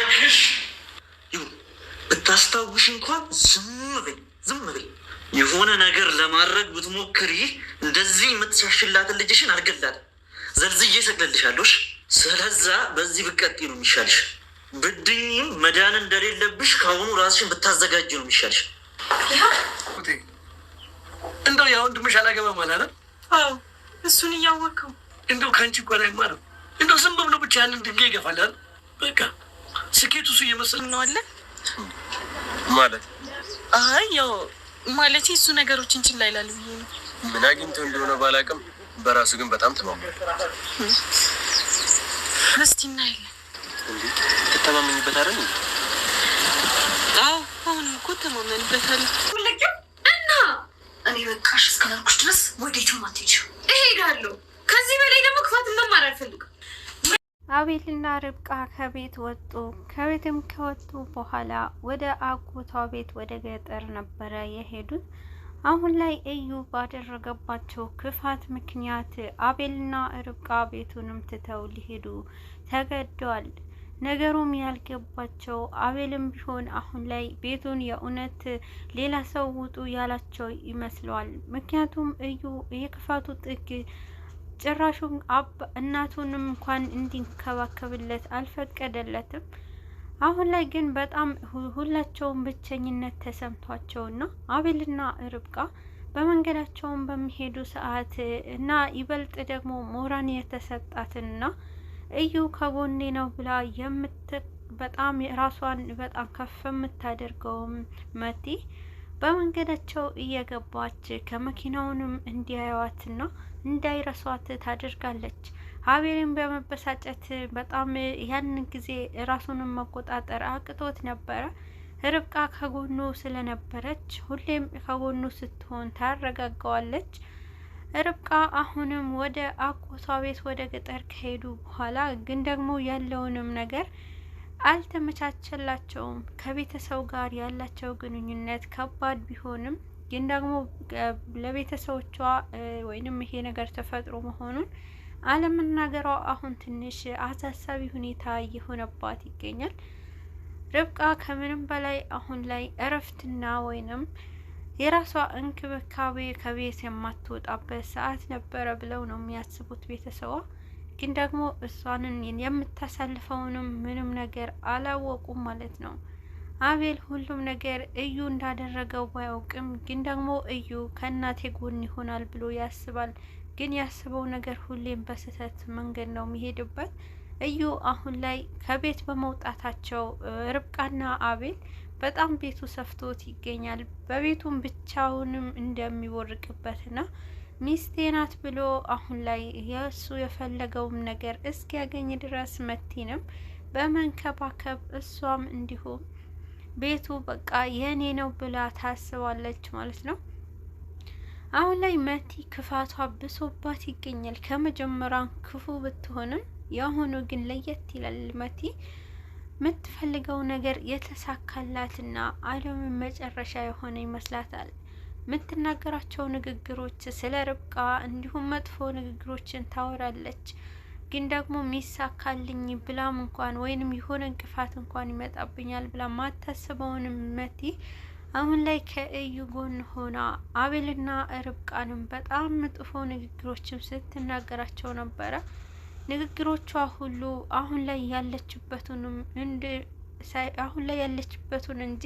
እባክሽ ይሁን ብታስታውሽ እንኳን ዝም በይ። የሆነ ነገር ለማድረግ ብትሞክሪ እንደዚህ የምትሻሽላትን ልጅሽን አልገላትም። ዘልዝዬ እሰቅልልሻለሁ። ስለዛ በዚህ ብትቀጥይ ነው የሚሻልሽ። ብድኝም መዳን እንደሌለብሽ ከአሁኑ ራስሽን ብታዘጋጅ ነው የሚሻልሽ። እንደው ያ ወንድምሽ አላገባም አላለም? አዎ እሱን እያወቅኸው እንደው ከአንቺ እኮ አይማርም። እንደው ዝም ብሎ ብቻ ያንን ድንጋይ ይገፋላል። በቃ ስኬቱ እሱ እየመሰለ ነው አለ ማለት። አይ ያው ማለት እሱ ነገሮችን ችላ ይላል ብዬ ነው። ምን አግኝቶ እንደሆነ ባላውቅም በራሱ ግን በጣም ተማመነ። እስቲ እናያለን። እንዴ ተተማመኝበት አይደል? አዎ አሁን እኮ ተማመንበታለሁ። እና እኔ በቃሽ እስካላልኩሽ ድረስ ወዴትም አትሄጂም። እሄዳለሁ። ከዚህ በላይ ደግሞ ክፋት መማር አልፈልግም። አቤልና ርብቃ ከቤት ወጡ። ከቤትም ከወጡ በኋላ ወደ አጎቷ ቤት ወደ ገጠር ነበረ የሄዱት። አሁን ላይ እዩ ባደረገባቸው ክፋት ምክንያት አቤልና ርብቃ ቤቱንም ትተው ሊሄዱ ተገደዋል። ነገሩም ያልገባቸው አቤልም ቢሆን አሁን ላይ ቤቱን የእውነት ሌላ ሰው ውጡ ያላቸው ይመስለዋል። ምክንያቱም እዩ የክፋቱ ጥግ ጭራሹን እናቱንም እንኳን እንዲንከባከብለት አልፈቀደለትም። አሁን ላይ ግን በጣም ሁላቸውም ብቸኝነት ተሰምቷቸውና አቤልና ርብቃ በመንገዳቸውን በሚሄዱ ሰዓት እና ይበልጥ ደግሞ ሞራን የተሰጣትና እዩ ከጎኔ ነው ብላ በጣም ራሷን በጣም ከፍ የምታደርገውም መቲ በመንገዳቸው እየገባች ከመኪናውንም እንዲያዩዋትና እንዳይረሷት ታደርጋለች። አቤልን በመበሳጨት በጣም ያን ጊዜ ራሱንም መቆጣጠር አቅቶት ነበረ። ርብቃ ከጎኑ ስለነበረች ሁሌም ከጎኑ ስትሆን ታረጋጋዋለች። ርብቃ አሁንም ወደ አጎቷ ቤት ወደ ገጠር ከሄዱ በኋላ ግን ደግሞ ያለውንም ነገር አልተመቻቸላቸውም። ከቤተሰብ ጋር ያላቸው ግንኙነት ከባድ ቢሆንም ግን ደግሞ ለቤተሰቦቿ ወይንም ይሄ ነገር ተፈጥሮ መሆኑን አለመናገሯ አሁን ትንሽ አሳሳቢ ሁኔታ እየሆነባት ይገኛል። ርብቃ ከምንም በላይ አሁን ላይ እረፍትና ወይንም የራሷ እንክብካቤ ከቤት የማትወጣበት ሰዓት ነበረ ብለው ነው የሚያስቡት ቤተሰቧ። ግን ደግሞ እሷንን የምታሳልፈውንም ምንም ነገር አላወቁም ማለት ነው። አቤል ሁሉም ነገር እዩ እንዳደረገው ባያውቅም ግን ደግሞ እዩ ከእናቴ ጎን ይሆናል ብሎ ያስባል። ግን ያስበው ነገር ሁሌም በስህተት መንገድ ነው የሚሄድበት። እዩ አሁን ላይ ከቤት በመውጣታቸው ርብቃና አቤል በጣም ቤቱ ሰፍቶት ይገኛል። በቤቱም ብቻውንም እንደሚወርቅበትና ሚስቴ ናት ብሎ አሁን ላይ የእሱ የፈለገውም ነገር እስኪያገኝ ድረስ መቲንም በመንከባከብ እሷም እንዲሁም ቤቱ በቃ የኔ ነው ብላ ታስባለች ማለት ነው። አሁን ላይ መቲ ክፋቷ ብሶባት ይገኛል። ከመጀመሪያው ክፉ ብትሆንም የአሁኑ ግን ለየት ይላል። መቲ የምትፈልገው ነገር የተሳካላትና ዓለም መጨረሻ የሆነ ይመስላታል። የምትናገራቸው ንግግሮች ስለ ርብቃ እንዲሁም መጥፎ ንግግሮችን ታወራለች። ግን ደግሞ ሚሳካልኝ ብላም እንኳን ወይንም የሆነ እንቅፋት እንኳን ይመጣብኛል ብላ ማታስበውንም መቲ አሁን ላይ ከእዩ ጎን ሆና አቤልና ርብቃንም በጣም መጥፎ ንግግሮችም ስትናገራቸው ነበረ። ንግግሮቿ ሁሉ አሁን ላይ ያለችበትን እንጂ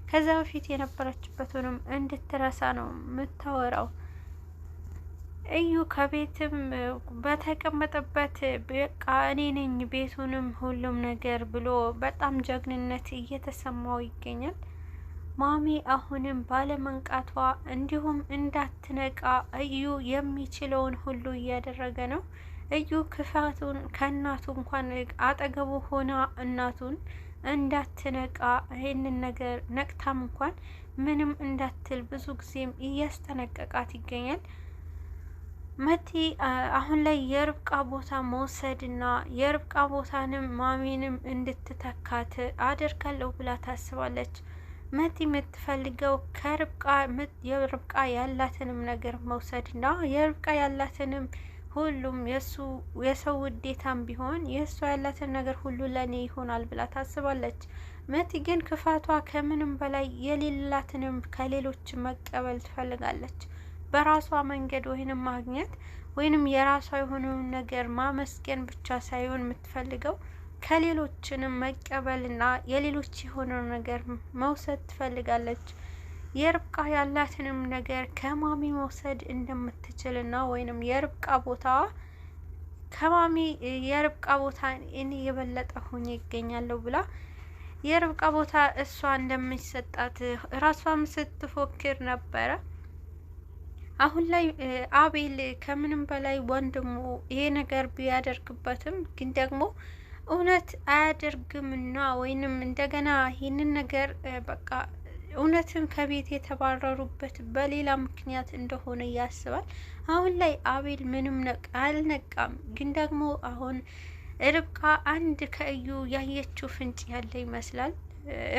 ከዛ በፊት የነበረችበትንም እንድትረሳ ነው የምታወራው። እዩ ከቤትም በተቀመጠበት በቃ እኔ ነኝ ቤቱንም ሁሉም ነገር ብሎ በጣም ጀግንነት እየተሰማው ይገኛል። ማሚ አሁንም ባለመንቃቷ እንዲሁም እንዳትነቃ እዩ የሚችለውን ሁሉ እያደረገ ነው። እዩ ክፋቱን ከእናቱ እንኳን አጠገቡ ሆና እናቱን እንዳትነቃ ይህንን ነገር ነቅታም እንኳን ምንም እንዳትል ብዙ ጊዜም እያስጠነቀቃት ይገኛል። መቲ አሁን ላይ የርብቃ ቦታ መውሰድና የርብቃ ቦታንም ማሚንም እንድትተካት አደርጋለሁ ብላ ታስባለች። መቲ የምትፈልገው የርብቃ ያላትንም ነገር መውሰድና የርብቃ ያላትንም ሁሉም የሰው ውዴታም ቢሆን የእሷ ያላትን ነገር ሁሉ ለኔ ይሆናል ብላ ታስባለች። መቲ ግን ክፋቷ ከምንም በላይ የሌላትንም ከሌሎች መቀበል ትፈልጋለች። በራሷ መንገድ ወይንም ማግኘት ወይንም የራሷ የሆነውን ነገር ማመስገን ብቻ ሳይሆን የምትፈልገው ከሌሎችንም መቀበልና የሌሎች የሆነው ነገር መውሰድ ትፈልጋለች። የርብቃ ያላትንም ነገር ከማሚ መውሰድ እንደምትችልና ወይንም የርብቃ ቦታ ከማሚ የርብቃ ቦታ እኔ የበለጠ ሆኜ ይገኛለሁ ብላ የርብቃ ቦታ እሷ እንደሚሰጣት ራሷም ስትፎክር ነበረ። አሁን ላይ አቤል ከምንም በላይ ወንድሙ ይሄ ነገር ቢያደርግበትም ግን ደግሞ እውነት አያደርግምና ወይንም እንደገና ይህንን ነገር በቃ እውነትን ከቤት የተባረሩበት በሌላ ምክንያት እንደሆነ ያስባል። አሁን ላይ አቤል ምንም አልነቃም። ግን ደግሞ አሁን ርብቃ አንድ ከእዩ ያየችው ፍንጭ ያለ ይመስላል።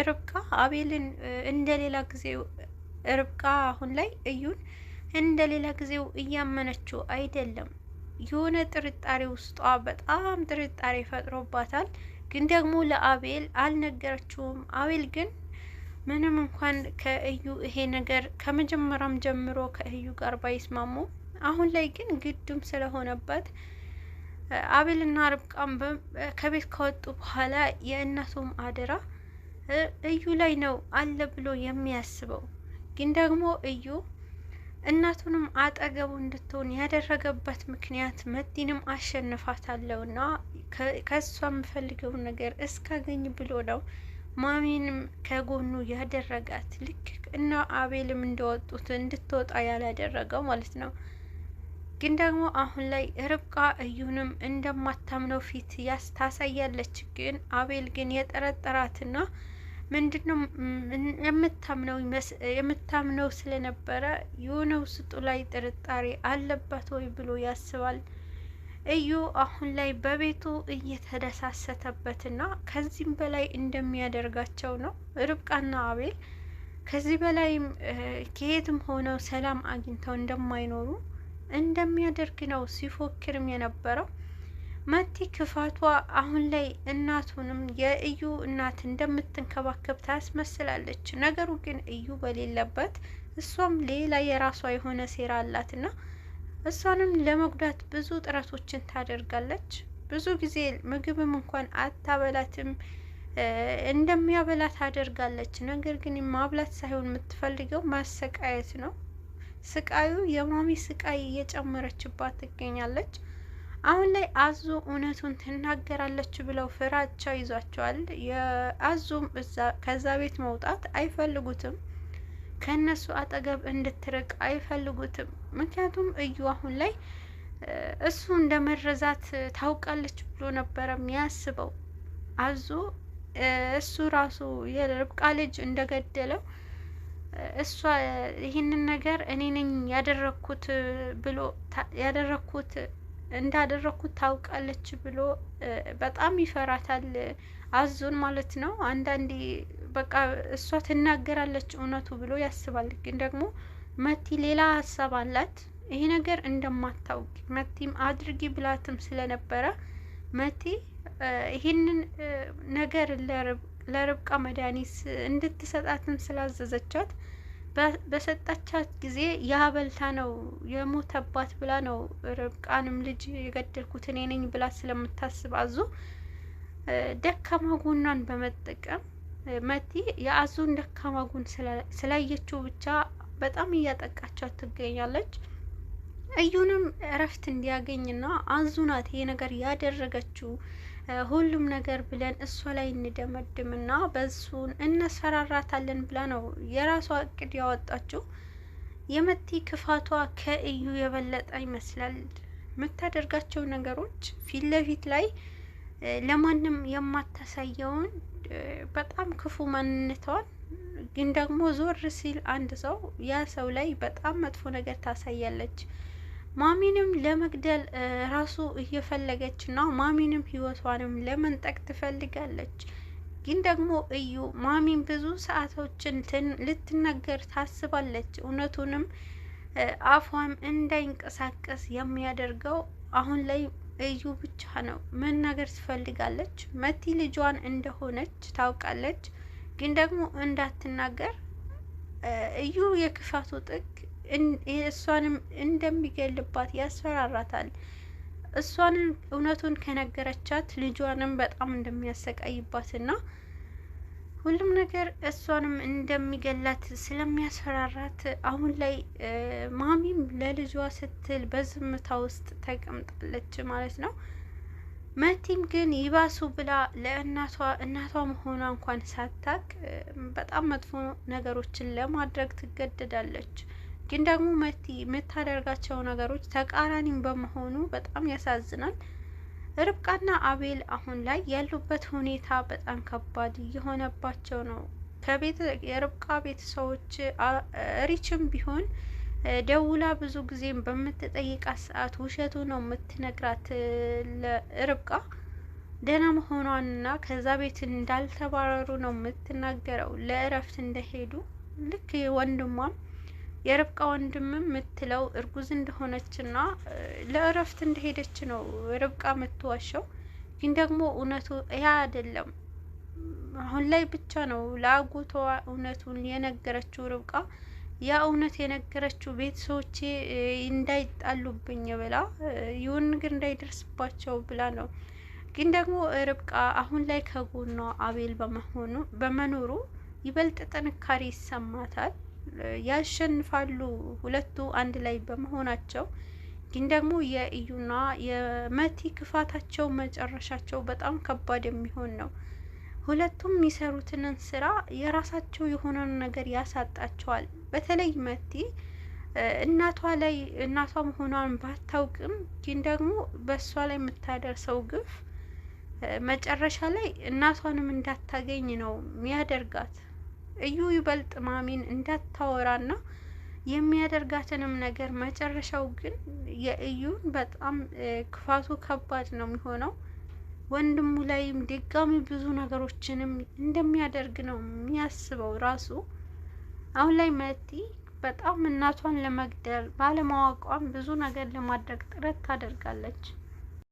ርብቃ አቤልን እንደሌላ ጊዜው ርብቃ አሁን ላይ እዩን እንደሌላ ጊዜው እያመነችው አይደለም። የሆነ ጥርጣሬ ውስጧ በጣም ጥርጣሬ ፈጥሮባታል። ግን ደግሞ ለአቤል አልነገረችውም። አቤል ግን ምንም እንኳን ከእዩ ይሄ ነገር ከመጀመሪያም ጀምሮ ከእዩ ጋር ባይስማሙ አሁን ላይ ግን ግድም ስለሆነበት አቤልና ርብቃም ከቤት ከወጡ በኋላ የእናቱም አደራ እዩ ላይ ነው አለ ብሎ የሚያስበው። ግን ደግሞ እዩ እናቱንም አጠገቡ እንድትሆን ያደረገበት ምክንያት መቲንም አሸንፋታለሁና ከሷ የምፈልገውን ነገር እስካገኝ ብሎ ነው ማሚንም ከጎኑ ያደረጋት። ልክ እና አቤልም እንደወጡት እንድትወጣ ያላደረገው ማለት ነው። ግን ደግሞ አሁን ላይ ርብቃ እዩንም እንደማታምነው ፊት ታሳያለች። ግን አቤል ግን የጠረጠራትና ምንድነው የምታምነው ስለነበረ የሆነ ውስጡ ላይ ጥርጣሬ አለበት ወይ ብሎ ያስባል። እዩ አሁን ላይ በቤቱ እየተደሳሰተበትና ከዚህም በላይ እንደሚያደርጋቸው ነው። ርብቃና አቤል ከዚህ በላይም ከየትም ሆነው ሰላም አግኝተው እንደማይኖሩ እንደሚያደርግ ነው ሲፎክርም የነበረው። መቲ ክፋቷ አሁን ላይ እናቱንም የእዩ እናት እንደምትንከባከብ ታስመስላለች። ነገሩ ግን እዩ በሌለበት እሷም ሌላ የራሷ የሆነ ሴራ አላትና እሷንም ለመጉዳት ብዙ ጥረቶችን ታደርጋለች። ብዙ ጊዜ ምግብም እንኳን አታበላትም፣ እንደሚያበላት ታደርጋለች። ነገር ግን ማብላት ሳይሆን የምትፈልገው ማሰቃየት ነው። ስቃዩ የማሚ ስቃይ እየጨመረችባት ትገኛለች። አሁን ላይ አዙ እውነቱን ትናገራለች ብለው ፍራቻ ይዟቸዋል። የአዙም ከዛ ቤት መውጣት አይፈልጉትም። ከነሱ አጠገብ እንድትርቅ አይፈልጉትም። ምክንያቱም እዩ አሁን ላይ እሱ እንደመረዛት ታውቃለች ብሎ ነበረ የሚያስበው። አዙ እሱ ራሱ የርብቃ ልጅ እንደገደለው እሷ ይህንን ነገር እኔ ነኝ ያደረኩት ብሎ እንዳደረኩት ታውቃለች ብሎ በጣም ይፈራታል። አዙን ማለት ነው። አንዳንዴ በቃ እሷ ትናገራለች እውነቱ ብሎ ያስባል። ግን ደግሞ መቲ ሌላ ሀሳብ አላት። ይሄ ነገር እንደማታውቅ መቲም አድርጊ ብላትም ስለነበረ መቲ ይህንን ነገር ለርብቃ መድኃኒት እንድትሰጣትም ስላዘዘቻት በሰጣቻት ጊዜ ያበልታ ነው የሞተባት ብላ ነው ርብቃንም ልጅ የገደልኩት እኔ ነኝ ብላ ስለምታስብ አዙ ደካማ ጎኗን በመጠቀም መቲ የአዙን ደካማ ጎን ስላየችው ብቻ በጣም እያጠቃቻት ትገኛለች። እዩንም እረፍት እንዲያገኝና አዙ ናት ይሄ ነገር ያደረገችው ሁሉም ነገር ብለን እሷ ላይ እንደመድምና በሱን እንሰራራታለን ብላ ነው የራሷ እቅድ ያወጣችው። የመቲ ክፋቷ ከእዩ የበለጠ ይመስላል። የምታደርጋቸው ነገሮች ፊት ለፊት ላይ ለማንም የማታሳየውን በጣም ክፉ ማንነቷን ግን ደግሞ ዞር ሲል አንድ ሰው ያ ሰው ላይ በጣም መጥፎ ነገር ታሳያለች። ማሚንም ለመግደል ራሱ እየፈለገች ነው። ማሚንም ህይወቷንም ለመንጠቅ ትፈልጋለች። ግን ደግሞ እዩ ማሚን ብዙ ሰዓቶችን ልትናገር ታስባለች። እውነቱንም አፏም እንዳይንቀሳቀስ የሚያደርገው አሁን ላይ እዩ ብቻ ነው መናገር ትፈልጋለች። መቲ ልጇን እንደሆነች ታውቃለች፣ ግን ደግሞ እንዳትናገር እዩ የክፋቱ ጥግ እሷንም እንደሚገልባት ያስፈራራታል። እሷንም እውነቱን ከነገረቻት ልጇንም በጣም እንደሚያሰቃይባትና ሁሉም ነገር እሷንም እንደሚገላት ስለሚያስፈራራት አሁን ላይ ማሚም ለልጇ ስትል በዝምታ ውስጥ ተቀምጣለች ማለት ነው። መቲም ግን ይባሱ ብላ እናቷ መሆኗ እንኳን ሳታቅ በጣም መጥፎ ነገሮችን ለማድረግ ትገደዳለች። ግን ደግሞ መቲ የምታደርጋቸው ነገሮች ተቃራኒም በመሆኑ በጣም ያሳዝናል። ርብቃና አቤል አሁን ላይ ያሉበት ሁኔታ በጣም ከባድ እየሆነባቸው ነው። የርብቃ ቤተሰቦች ሪችም ቢሆን ደውላ ብዙ ጊዜም በምትጠይቃት ሰዓት ውሸቱ ነው የምትነግራት ለርብቃ ደህና መሆኗንና ከዛ ቤት እንዳልተባረሩ ነው የምትናገረው። ለእረፍት እንደሄዱ ልክ ወንድሟም የርብቃ ወንድምም የምትለው እርጉዝ እንደሆነችና ለእረፍት እንደሄደች ነው ርብቃ የምትዋሸው። ግን ደግሞ እውነቱ ያ አይደለም። አሁን ላይ ብቻ ነው ለአጎቷ እውነቱን የነገረችው ርብቃ። ያ እውነት የነገረችው ቤተሰቦቼ እንዳይጣሉብኝ ብላ ይሁን ነገር እንዳይደርስባቸው ብላ ነው። ግን ደግሞ ርብቃ አሁን ላይ ከጎኗ አቤል በመኖሩ ይበልጥ ጥንካሬ ይሰማታል። ያሸንፋሉ ሁለቱ አንድ ላይ በመሆናቸው። ግን ደግሞ የእዩና የመቲ ክፋታቸው መጨረሻቸው በጣም ከባድ የሚሆን ነው። ሁለቱም የሚሰሩትን ስራ የራሳቸው የሆነ ነገር ያሳጣቸዋል። በተለይ መቲ እናቷ መሆኗን ባታውቅም ግን ደግሞ በእሷ ላይ የምታደርሰው ግፍ መጨረሻ ላይ እናቷንም እንዳታገኝ ነው የሚያደርጋት። እዩ ይበልጥ ማሚን እንዳታወራና የሚያደርጋትንም ነገር መጨረሻው ግን የእዩን በጣም ክፋቱ ከባድ ነው የሚሆነው። ወንድሙ ላይም ድጋሚ ብዙ ነገሮችንም እንደሚያደርግ ነው የሚያስበው ራሱ። አሁን ላይ መቲ በጣም እናቷን ለመግደል ባለማወቋም ብዙ ነገር ለማድረግ ጥረት ታደርጋለች።